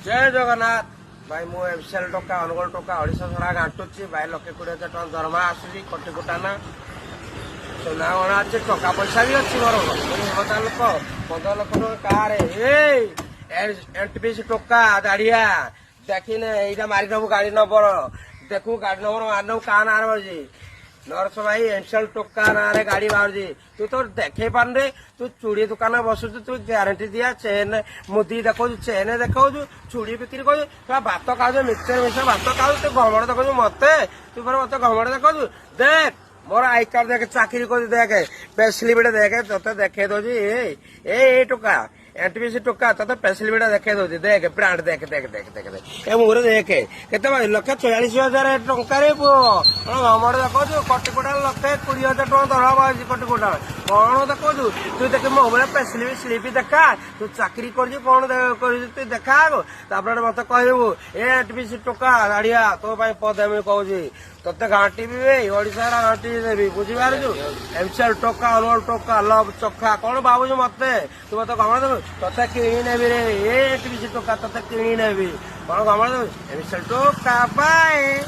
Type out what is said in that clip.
जय जगन्नाथ भाई मु एमसीएल टका अनुगोल टका ओडिशा सारा घाटुची भाई लक्षे 20,000 टका दरमा आसूची कोटी कोटाना सोना गणा अच्छे टका पैसा भी अच्छी मोर हेमता लोक 15 लाख टका कार एनटीपीसी टका दाड़िया देखने यहाँ मारी नबू गाड़ी नंबर देखू गाड़ी नंबर मारनबू क्या ना बाजी नरस भाई एनसीएल टका ना गाड़ी बाहर तू तो देखे पान रे तू चूड़ी दुकान बसु तू ग्यारंटी दिया चेन मुदी देखो चेन देखो चूड़ी बिक्री कर भात खाऊ मिक्सर मिक्सर भात खाऊ तू घमड़ देखो मत तू मत घमड़ देखो देख मोर आई कार्ड देख चाकरी कर देखे पेसलिबिट देखे ते देखे दौजी ए टका एनटीपीसी टका ते पेसलिबिट देखे दौजी देख ब्रांड देख देख देख देख देख ए मुहर देखे केते 1,44,000 टंका रे पुओ घमड़ देखो कोटी कोटा 1,20,000 टका दरवा कोटी कोटा कौन देखो तू देख मो पेसलिबी स्लीपी देखा तू चाकरी कर कौन तू देखा मत कहबू एनटीपीसी टका गाड़िया तो पदेमी कहूँ तोते घाटी भी ओडिशा घाटी देवी बुझीपारू एमसीएल टका अनुगोल टका लव चखा कौन भावुँ मत तू मत घमड़ देबू तोते किणी नेबी रे एनटीपीसी टका तोते किणी नेबी कौन घमड़ देबू एमसीएल टका बाय।